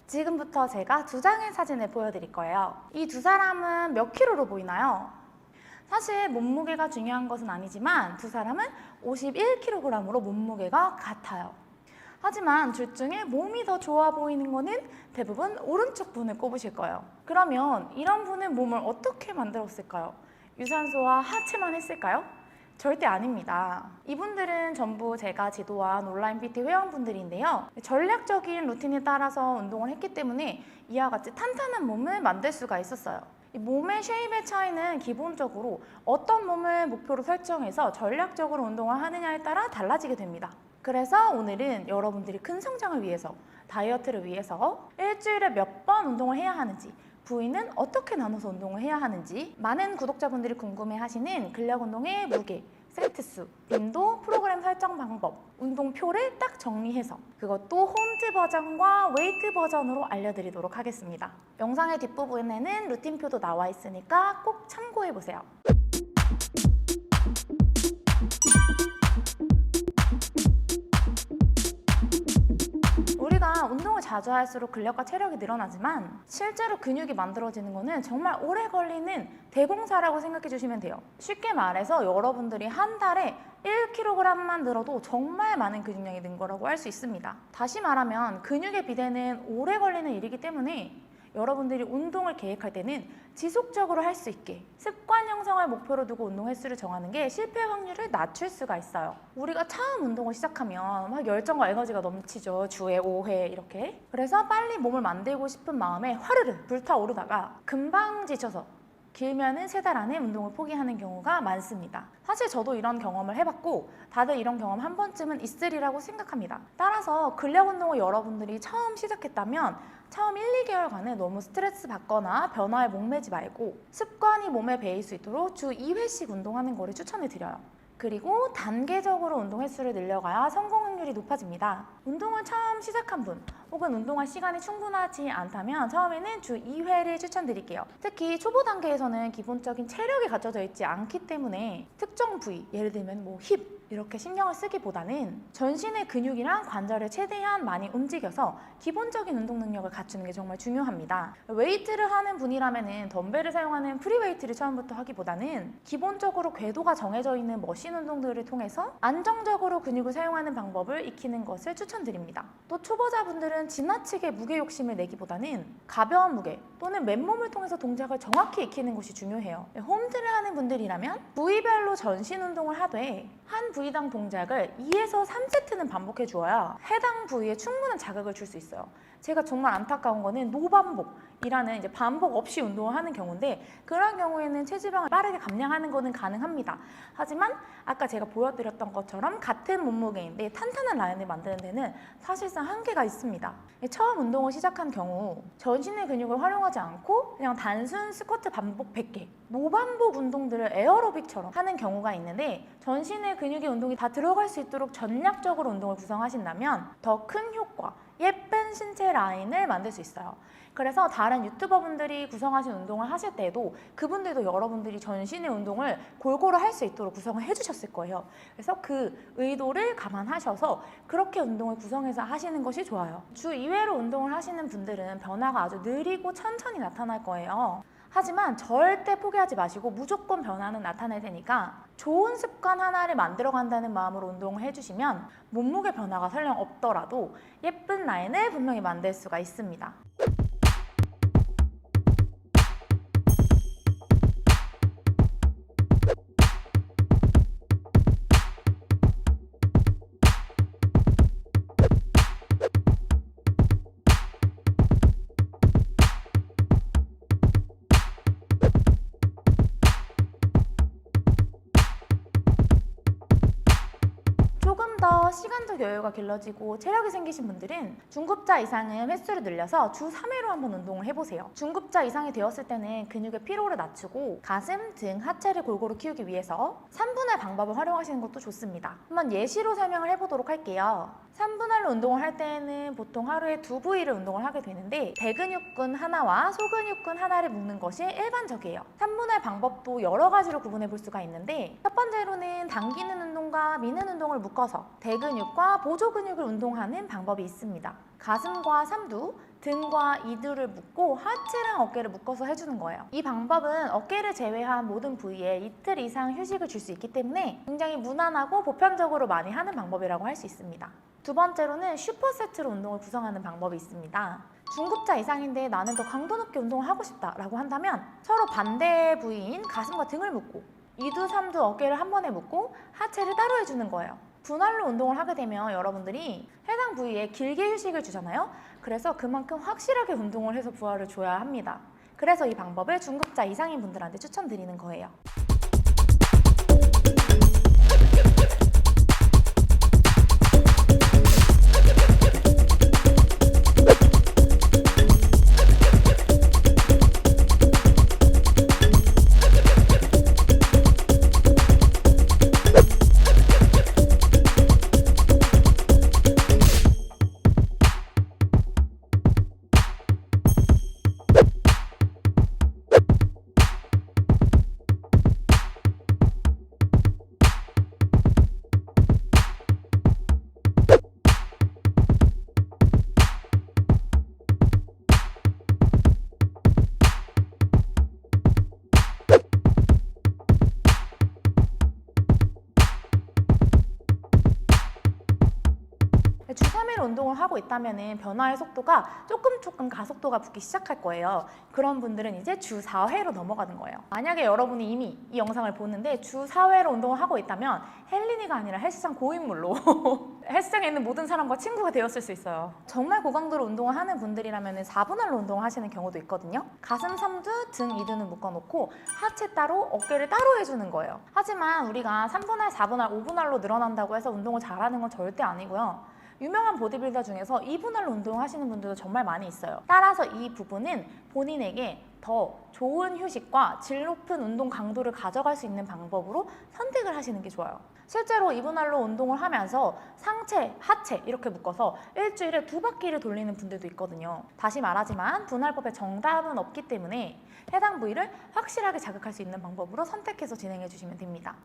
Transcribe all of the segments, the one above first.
지금부터 제가 두 장의 사진을 보여드릴 거예요. 이 두 사람은 몇 킬로로 보이나요? 사실 몸무게가 중요한 것은 아니지만 두 사람은 51kg으로 몸무게가 같아요. 하지만 둘 중에 몸이 더 좋아 보이는 거는 대부분 오른쪽 분을 꼽으실 거예요. 그러면 이런 분은 몸을 어떻게 만들었을까요? 유산소와 하체만 했을까요? 절대 아닙니다. 이분들은 전부 제가 지도한 온라인 PT 회원분들인데요. 전략적인 루틴에 따라서 운동을 했기 때문에 이와 같이 탄탄한 몸을 만들 수가 있었어요. 이 몸의 쉐입의 차이는 기본적으로 어떤 몸을 목표로 설정해서 전략적으로 운동을 하느냐에 따라 달라지게 됩니다. 그래서 오늘은 여러분들이 큰 성장을 위해서, 다이어트를 위해서 일주일에 몇 번 운동을 해야 하는지, 부위는 어떻게 나눠서 운동을 해야 하는지, 많은 구독자분들이 궁금해하시는 근력 운동의 무게, 세트수, 빈도, 프로그램 설정 방법, 운동표를 딱 정리해서 그것도 홈트 버전과 웨이트 버전으로 알려드리도록 하겠습니다. 영상의 뒷부분에는 루틴표도 나와 있으니까 꼭 참고해보세요. 우리가 운동을 자주 할수록 근력과 체력이 늘어나지만 실제로 근육이 만들어지는 거는 정말 오래 걸리는 대공사라고 생각해 주시면 돼요. 쉽게 말해서 여러분들이 한 달에 1kg만 늘어도 정말 많은 근육량이 는 거라고 할 수 있습니다. 다시 말하면 근육의 비대는 오래 걸리는 일이기 때문에 여러분들이 운동을 계획할 때는 지속적으로 할 수 있게 습관 형성을 목표로 두고 운동 횟수를 정하는 게 실패 확률을 낮출 수가 있어요. 우리가 처음 운동을 시작하면 막 열정과 에너지가 넘치죠. 주에 5회 이렇게. 그래서 빨리 몸을 만들고 싶은 마음에 화르르 불타오르다가 금방 지쳐서 길면은 3달 안에 운동을 포기하는 경우가 많습니다. 사실 저도 이런 경험을 해봤고 다들 이런 경험 한 번쯤은 있으리라고 생각합니다. 따라서 근력 운동을 여러분들이 처음 시작했다면 처음 1, 2개월간은 너무 스트레스 받거나 변화에 목매지 말고 습관이 몸에 배일 수 있도록 주 2회씩 운동하는 거를 추천해 드려요. 그리고 단계적으로 운동 횟수를 늘려가야 성공 확률이 높아집니다. 운동을 처음 시작한 분 혹은 운동할 시간이 충분하지 않다면 처음에는 주 2회를 추천드릴게요. 특히 초보 단계에서는 기본적인 체력이 갖춰져 있지 않기 때문에 특정 부위, 예를 들면 힙 이렇게 신경을 쓰기보다는 전신의 근육이랑 관절을 최대한 많이 움직여서 기본적인 운동 능력을 갖추는 게 정말 중요합니다. 웨이트를 하는 분이라면 덤벨을 사용하는 프리웨이트를 처음부터 하기보다는 기본적으로 궤도가 정해져 있는 머신 운동들을 통해서 안정적으로 근육을 사용하는 방법을 익히는 것을 추천드립니다. 또 초보자분들은 지나치게 무게 욕심을 내기보다는 가벼운 무게 또는 맨몸을 통해서 동작을 정확히 익히는 것이 중요해요. 홈트를 하는 분들이라면 부위별로 전신 운동을 하되 한 부위당 동작을 2에서 3세트는 반복해 주어야 해당 부위에 충분한 자극을 줄 수 있어요. 제가 정말 안타까운 거는 노반복이라는 이제 반복 없이 운동을 하는 경우인데 그런 경우에는 체지방을 빠르게 감량하는 거는 가능합니다. 하지만 아까 제가 보여드렸던 것처럼 같은 몸무게인데 탄탄한 라인을 만드는 데는 사실상 한계가 있습니다. 처음 운동을 시작한 경우 전신의 근육을 활용하지 않고 그냥 단순 스쿼트 반복 100개 무반복 운동들을 에어로빅처럼 하는 경우가 있는데 전신의 근육의 운동이 다 들어갈 수 있도록 전략적으로 운동을 구성하신다면 더 큰 효과, 예쁜 신체 라인을 만들 수 있어요. 그래서 다른 유튜버분들이 구성하신 운동을 하실 때도 그분들도 여러분들이 전신의 운동을 골고루 할 수 있도록 구성을 해주셨을 거예요. 그래서 그 의도를 감안하셔서 그렇게 운동을 구성해서 하시는 것이 좋아요. 주 2회로 운동을 하시는 분들은 변화가 아주 느리고 천천히 나타날 거예요. 하지만 절대 포기하지 마시고 무조건 변화는 나타날 테니까 좋은 습관 하나를 만들어 간다는 마음으로 운동을 해주시면 몸무게 변화가 설령 없더라도 예쁜 라인을 분명히 만들 수가 있습니다. 더 시간적 여유가 길러지고 체력이 생기신 분들은 중급자 이상은 횟수를 늘려서 주 3회로 한번 운동을 해보세요. 중급자 이상이 되었을 때는 근육의 피로를 낮추고 가슴, 등, 하체를 골고루 키우기 위해서 3분할 방법을 활용하시는 것도 좋습니다. 한번 예시로 설명을 해보도록 할게요. 3분할로 운동을 할 때는 보통 하루에 2부위를 운동을 하게 되는데 대근육근 하나와 소근육근 하나를 묶는 것이 일반적이에요. 3분할 방법도 여러 가지로 구분해 볼 수가 있는데 첫 번째로는 당기는 운동과 미는 운동을 묶어서 대근 대근육과 보조 근육을 운동하는 방법이 있습니다. 가슴과 삼두, 등과 이두를 묶고 하체랑 어깨를 묶어서 해주는 거예요. 이 방법은 어깨를 제외한 모든 부위에 이틀 이상 휴식을 줄 수 있기 때문에 굉장히 무난하고 보편적으로 많이 하는 방법이라고 할 수 있습니다. 두 번째로는 슈퍼세트로 운동을 구성하는 방법이 있습니다. 중급자 이상인데 나는 더 강도 높게 운동을 하고 싶다라고 한다면 서로 반대 부위인 가슴과 등을 묶고 이두, 삼두, 어깨를 한 번에 묶고 하체를 따로 해주는 거예요. 분할로 운동을 하게 되면 여러분들이 해당 부위에 길게 휴식을 주잖아요. 그래서 그만큼 확실하게 운동을 해서 부하를 줘야 합니다. 그래서 이 방법을 중급자 이상인 분들한테 추천드리는 거예요. 주 3일 운동을 하고 있다면 변화의 속도가 조금 가속도가 붙기 시작할 거예요. 그런 분들은 이제 주 4회로 넘어가는 거예요. 만약에 여러분이 이미 이 영상을 보는데 주 4회로 운동을 하고 있다면 헬린이가 아니라 헬스장 고인물로 헬스장에 있는 모든 사람과 친구가 되었을 수 있어요. 정말 고강도로 운동을 하는 분들이라면 4분할로 운동을 하시는 경우도 있거든요. 가슴 3두, 등 2두는 묶어놓고 하체 따로, 어깨를 따로 해주는 거예요. 하지만 우리가 3분할, 4분할, 5분할로 늘어난다고 해서 운동을 잘하는 건 절대 아니고요. 유명한 보디빌더 중에서 2분할로 운동하시는 분들도 정말 많이 있어요. 따라서 이 부분은 본인에게 더 좋은 휴식과 질 높은 운동 강도를 가져갈 수 있는 방법으로 선택을 하시는 게 좋아요. 실제로 2분할로 운동을 하면서 상체, 하체 이렇게 묶어서 일주일에 2바퀴를 돌리는 분들도 있거든요. 다시 말하지만 분할법에 정답은 없기 때문에 해당 부위를 확실하게 자극할 수 있는 방법으로 선택해서 진행해 주시면 됩니다.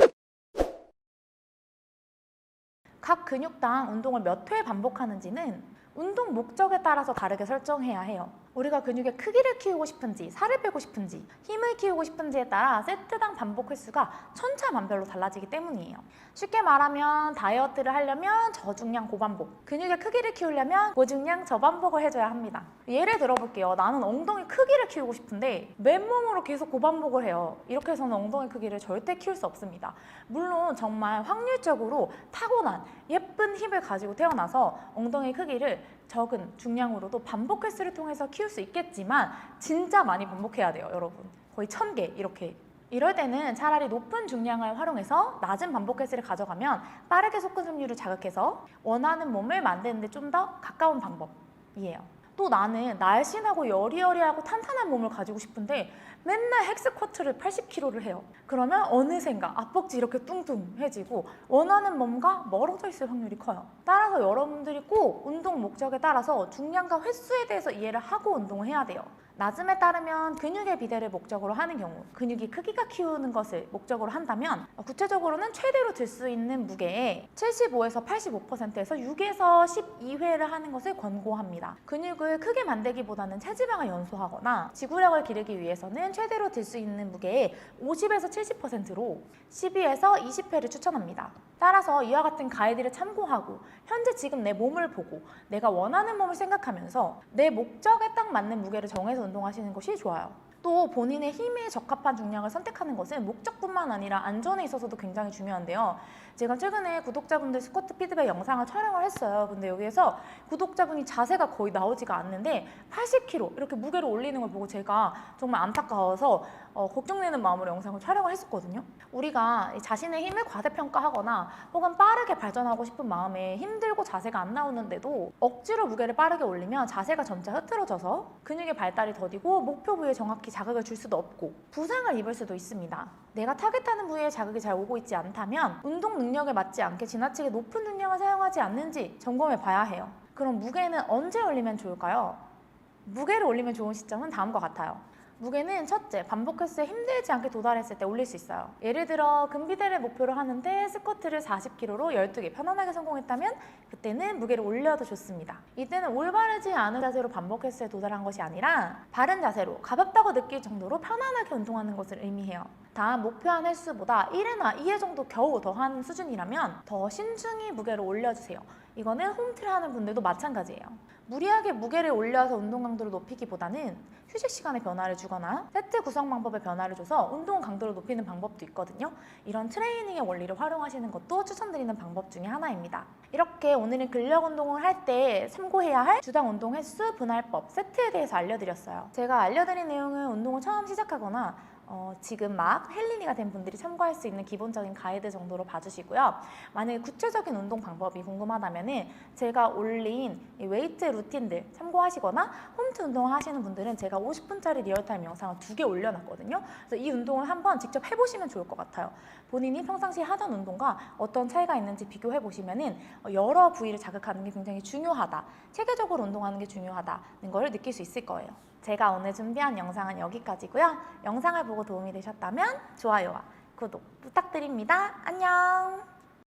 각 근육당 운동을 몇 회 반복하는지는 운동 목적에 따라서 다르게 설정해야 해요. 우리가 근육의 크기를 키우고 싶은지, 살을 빼고 싶은지, 힘을 키우고 싶은지에 따라 세트당 반복 횟수가 천차만별로 달라지기 때문이에요. 쉽게 말하면 다이어트를 하려면 저중량 고반복, 근육의 크기를 키우려면 고중량 저반복을 해줘야 합니다. 예를 들어볼게요. 나는 엉덩이 크기를 키우고 싶은데 맨몸으로 계속 고반복을 해요. 이렇게 해서는 엉덩이 크기를 절대 키울 수 없습니다. 물론 정말 확률적으로 타고난 예쁜 힙을 가지고 태어나서 엉덩이 크기를 적은 중량으로도 반복 횟수를 통해서 키울 수 있겠지만 진짜 많이 반복해야 돼요, 여러분. 거의 1000개 이렇게. 이럴 때는 차라리 높은 중량을 활용해서 낮은 반복 횟수를 가져가면 빠르게 솟군 섬유를 자극해서 원하는 몸을 만드는 데 좀 더 가까운 방법이에요. 또 나는 날씬하고 여리여리하고 탄탄한 몸을 가지고 싶은데 맨날 헥스쿼트를 80kg를 해요. 그러면 어느샌가 앞벅지 이렇게 뚱뚱해지고 원하는 몸과 멀어져 있을 확률이 커요. 따라서 여러분들이 꼭 운동 목적에 따라서 중량과 횟수에 대해서 이해를 하고 운동을 해야 돼요. 나즘에 따르면 근육의 비대를 목적으로 하는 경우, 근육이 크기가 키우는 것을 목적으로 한다면 구체적으로는 최대로 들 수 있는 무게의 75에서 85%에서 6에서 12회를 하는 것을 권고합니다. 근육을 크게 만들기보다는 체지방을 연소하거나 지구력을 기르기 위해서는 최대로 들 수 있는 무게의 50에서 70%로 12에서 20회를 추천합니다. 따라서 이와 같은 가이드를 참고하고 현재 지금 내 몸을 보고 내가 원하는 몸을 생각하면서 내 목적에 딱 맞는 무게를 정해서 운동하시는 것이 좋아요. 또 본인의 힘에 적합한 중량을 선택하는 것은 목적뿐만 아니라 안전에 있어서도 굉장히 중요한데요. 제가 최근에 구독자분들 스쿼트 피드백 영상을 촬영을 했어요. 근데 여기에서 구독자분이 자세가 거의 나오지가 않는데 80kg 이렇게 무게를 올리는 걸 보고 제가 정말 안타까워서 걱정되는 마음으로 영상을 촬영을 했었거든요. 우리가 자신의 힘을 과대평가하거나 혹은 빠르게 발전하고 싶은 마음에 힘들고 자세가 안 나오는데도 억지로 무게를 빠르게 올리면 자세가 점차 흐트러져서 근육의 발달이 더디고 목표 부위에 정확히 자극을 줄 수도 없고 부상을 입을 수도 있습니다. 내가 타겟하는 부위에 자극이 잘 오고 있지 않다면 운동 능력에 맞지 않게 지나치게 높은 중량을 사용하지 않는지 점검해 봐야 해요. 그럼 무게는 언제 올리면 좋을까요? 무게를 올리면 좋은 시점은 다음과 같아요. 무게는 첫째, 반복 횟수에 힘들지 않게 도달했을 때 올릴 수 있어요. 예를 들어 근비대를 목표로 하는데 스쿼트를 40kg로 12개 편안하게 성공했다면 그때는 무게를 올려도 좋습니다. 이때는 올바르지 않은 자세로 반복 횟수에 도달한 것이 아니라 바른 자세로 가볍다고 느낄 정도로 편안하게 운동하는 것을 의미해요. 다음 목표한 횟수보다 1회나 2회 정도 겨우 더한 수준이라면 더 신중히 무게를 올려주세요. 이거는 홈트를 하는 분들도 마찬가지예요. 무리하게 무게를 올려서 운동 강도를 높이기보다는 휴식 시간에 변화를 주거나 세트 구성 방법에 변화를 줘서 운동 강도를 높이는 방법도 있거든요. 이런 트레이닝의 원리를 활용하시는 것도 추천드리는 방법 중에 하나입니다. 이렇게 오늘은 근력 운동을 할 때 참고해야 할 주당 운동 횟수, 분할법, 세트에 대해서 알려드렸어요. 제가 알려드린 내용은 운동을 처음 시작하거나 지금 막 헬린이가 된 분들이 참고할 수 있는 기본적인 가이드 정도로 봐주시고요. 만약에 구체적인 운동 방법이 궁금하다면 제가 올린 이 웨이트 루틴들 참고하시거나 홈트 운동을 하시는 분들은 제가 50분짜리 리얼타임 영상을 2개 올려놨거든요. 그래서 이 운동을 한번 직접 해보시면 좋을 것 같아요. 본인이 평상시에 하던 운동과 어떤 차이가 있는지 비교해보시면 여러 부위를 자극하는 게 굉장히 중요하다. 체계적으로 운동하는 게 중요하다는 걸 느낄 수 있을 거예요. 제가 오늘 준비한 영상은 여기까지고요. 영상을 보고 도움이 되셨다면 좋아요와 구독 부탁드립니다. 안녕!